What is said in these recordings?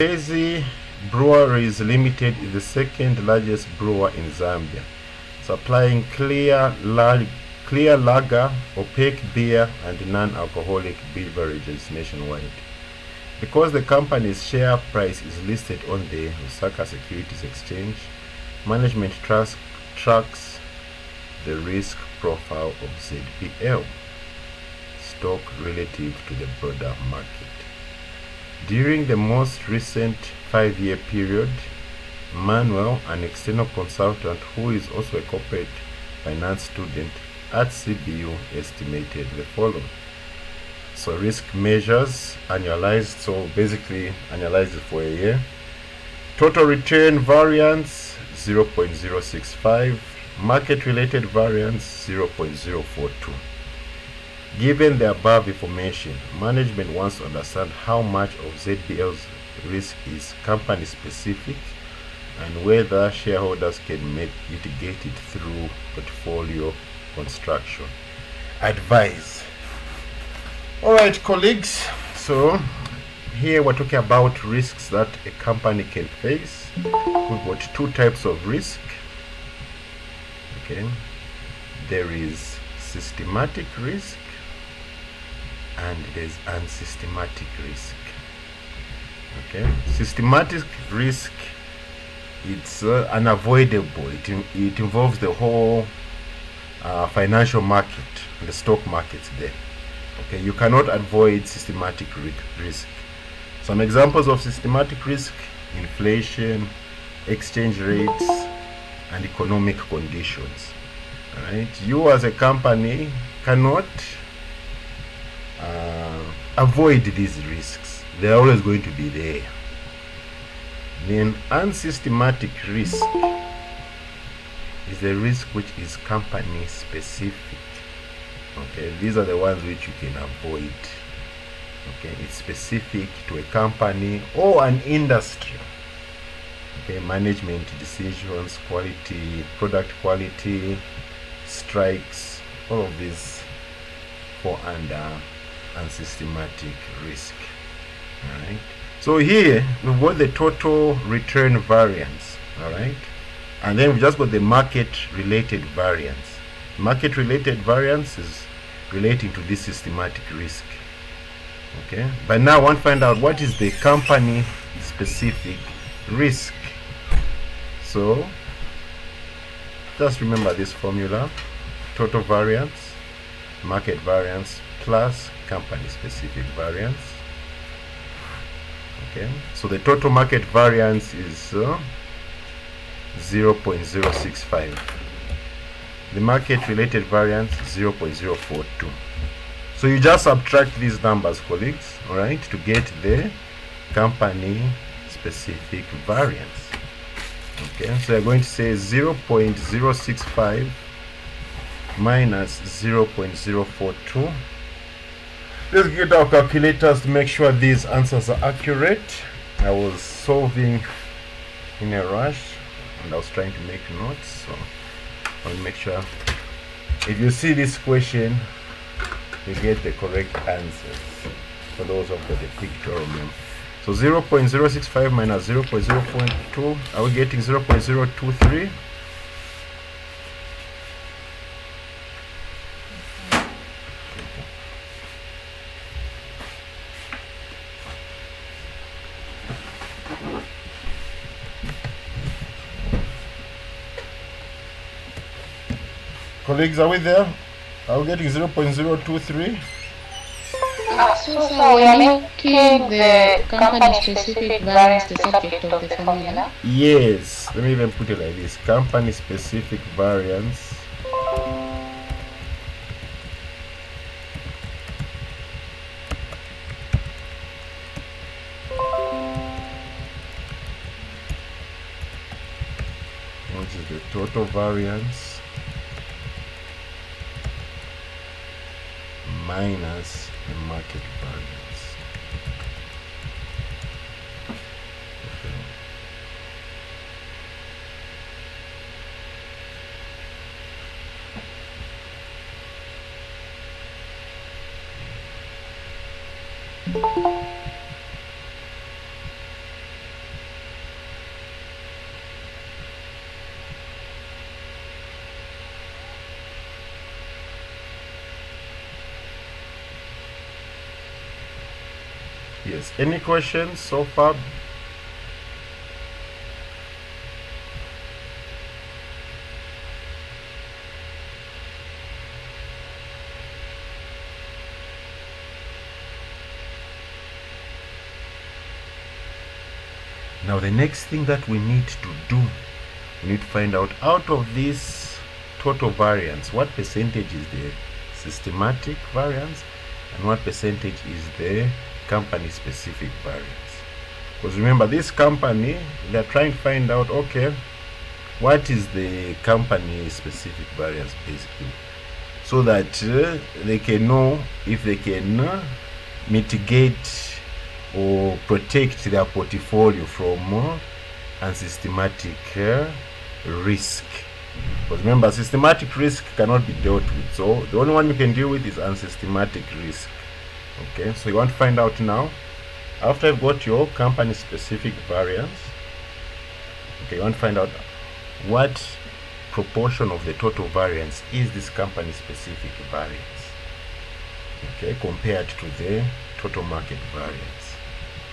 Mbezi Breweries Limited is the second largest brewer in Zambia, supplying clear lager, opaque beer, and non-alcoholic beverages nationwide. Because the company's share price is listed on the Lusaka Securities Exchange, management tracks the risk profile of ZBL stock relative to the broader market. During the most recent 5-year period, Manuel, an external consultant who is also a corporate finance student at CBU, estimated the following. So risk measures annualized, so basically annualized for a year. Total return variance 0.065, market related variance 0.042. Given the above information, management wants to understand how much of ZBL's risk is company specific and whether shareholders can mitigate it through portfolio construction. Advice. Alright, colleagues, so here we're talking about risks that a company can face. We've got two types of risk. Okay, there is systematic risk and there's unsystematic risk. Okay, systematic risk, it's unavoidable. It involves the whole financial market, the stock markets there. Okay, you cannot avoid systematic risk. Some examples of systematic risk: inflation, exchange rates, and economic conditions. All right, you as a company cannot avoid these risks. They're always going to be there. Then unsystematic risk is the risk which is company specific. Okay, these are the ones which you can avoid. Okay, it's specific to a company or an industry. Okay, management decisions, quality, product quality, strikes, all of these fall under unsystematic risk. Alright, so here we've got the total return variance. Alright, and then we just got the market related variance. Market related variance is relating to this systematic risk. Okay, but now I want to find out what is the company specific risk. So just remember this formula: total variance, market variance plus company specific variance. Okay, so the total market variance is 0.065. The market related variance 0.042. So you just subtract these numbers, colleagues, all right, to get the company specific variance. Okay, so you're going to say 0.065 minus 0.042. Let's get our calculators to make sure these answers are accurate. I was solving in a rush and I was trying to make notes, so I'll make sure if you see this question you get the correct answers for those who have got the pictorial memory. So 0.065 minus 0.042, are we getting 0.023? Colleagues, are we there? Are we getting 0.023? So we are making the company specific variance the subject of the formula? Yes, let me even put it like this: company specific variance which is the total variance minus the market variance. Yes, any questions so far? Now the next thing that we need to do, we need to find out of this total variance, what percentage is the systematic variance and what percentage is the company specific variance. Because remember, this company, they're trying to find out, okay, what is the company specific variance basically, so that they can know if they can mitigate or protect their portfolio from unsystematic risk. Because remember, systematic risk cannot be dealt with, so the only one you can deal with is unsystematic risk. Okay, so you want to find out now, after you've got your company specific variance, okay, you want to find out what proportion of the total variance is this company specific variance, okay, compared to the total market variance.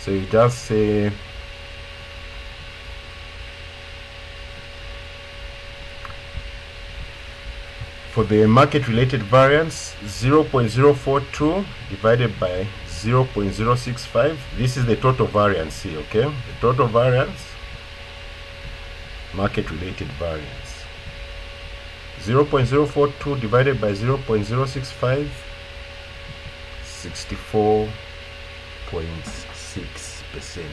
So you just say for the market related variance, 0.042 divided by 0.065. This is the total variance here, okay? The total variance, market related variance. 0.042 divided by 0.065, 64.6%.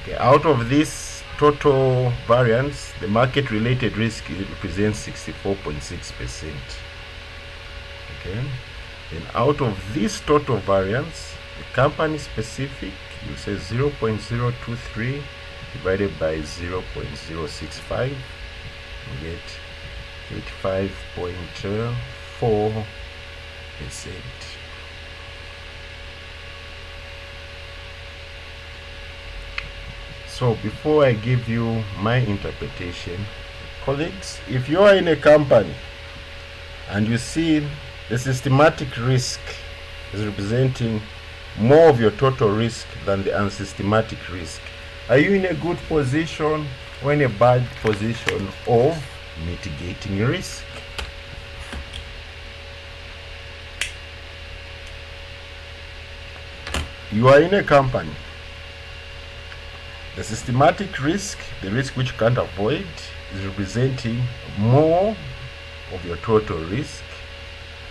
Okay, out of this total variance, the market related risk represents 64.6%. Okay, then out of this total variance, the company specific, you say 0.023 divided by 0.065, you get 35.4%. So before I give you my interpretation, colleagues, if you are in a company and you see the systematic risk is representing more of your total risk than the unsystematic risk, are you in a good position or in a bad position of mitigating risk? You are in a company. The systematic risk, the risk which you can't avoid, is representing more of your total risk,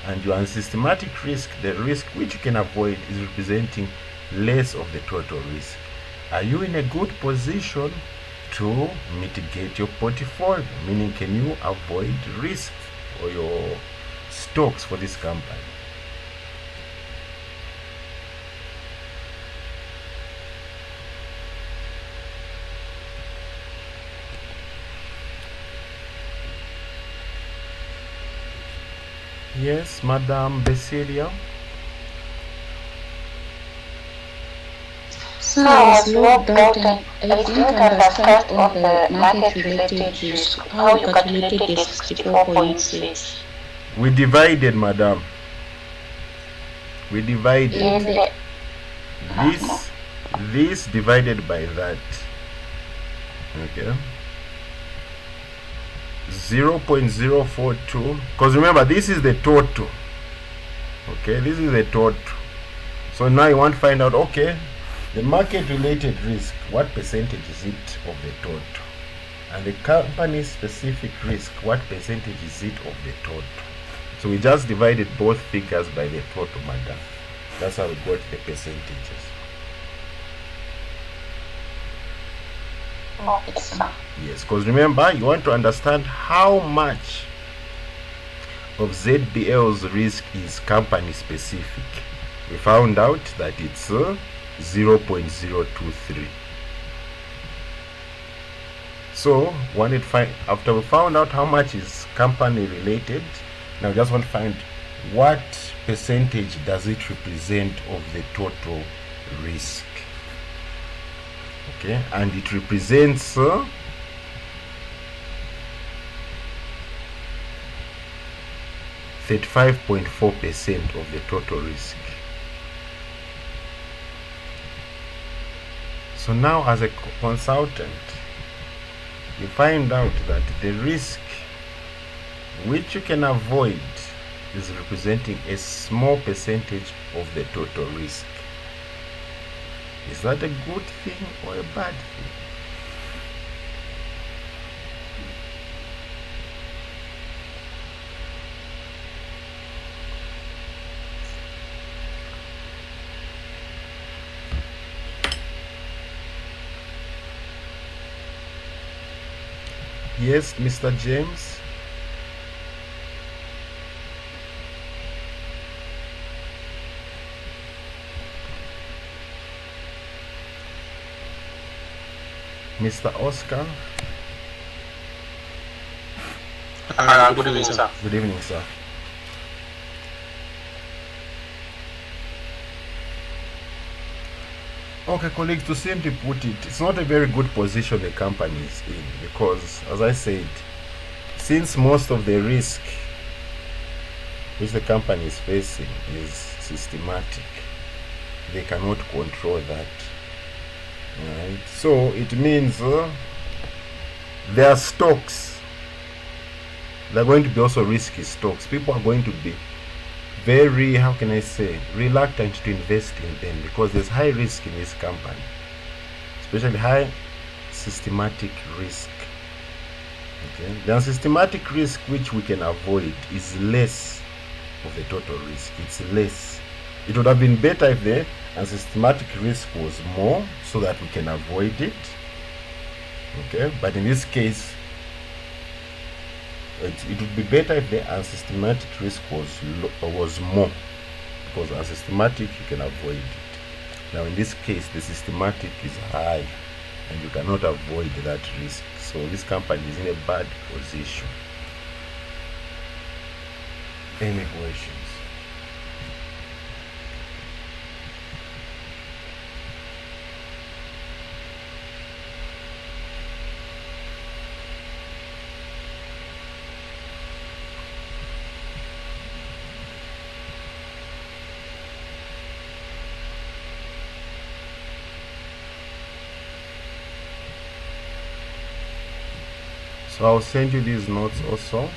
and your unsystematic risk, the risk which you can avoid, is representing less of the total risk. Are you in a good position to mitigate your portfolio? Meaning, can you avoid risk for your stocks for this company? Yes, Madam Basilia. So I was logged out and I didn't understand on the market-related risk how you calculated the 64.6. We divided, Madam. We divided In the this divided by that. Okay. 0.042, because remember, this is the total. Okay, this is the total. So now you want to find out, okay, the market related risk, what percentage is it of the total? And the company specific risk, what percentage is it of the total? So we just divided both figures by the total, madam. That's how we got the percentages. Yes, because remember, you want to understand how much of ZBL's risk is company specific. We found out that it's 0.023. So after we found out how much is company related, now we just want to find what percentage does it represent of the total risk. Okay, and it represents 35.4% of the total risk. So now as a consultant, you find out that the risk which you can avoid is representing a small percentage of the total risk. Is that a good thing or a bad thing? Yes, Mr. James. Mr. Oscar. Good evening, sir. Good evening, sir. Okay, colleagues, to simply put it, it's not a very good position the company is in because, as I said, since most of the risk which the company is facing is systematic, they cannot control that. Right? So it means their stocks, they're going to be also risky stocks. People are going to be very, how can I say, reluctant to invest in them because there's high risk in this company, especially high systematic risk. Okay, the unsystematic risk which we can avoid is less of the total risk. It's less. It would have been better if the unsystematic risk was more so that we can avoid it. Okay, but in this case, it would be better if the unsystematic risk was more, because unsystematic you can avoid it. Now in this case, the systematic is high and you cannot avoid that risk. So this company is in a bad position. Any questions? So I'll send you these notes also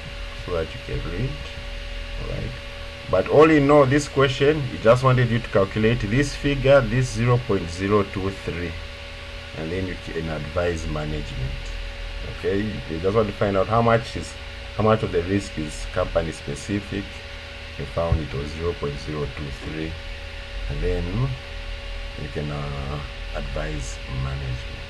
so that you can read. Alright. But all in all, this question, it just wanted you to calculate this figure, this 0.023, and then you can advise management. Okay, you just want to find out how much of the risk is company specific. You found it was 0.023, and then you can advise management.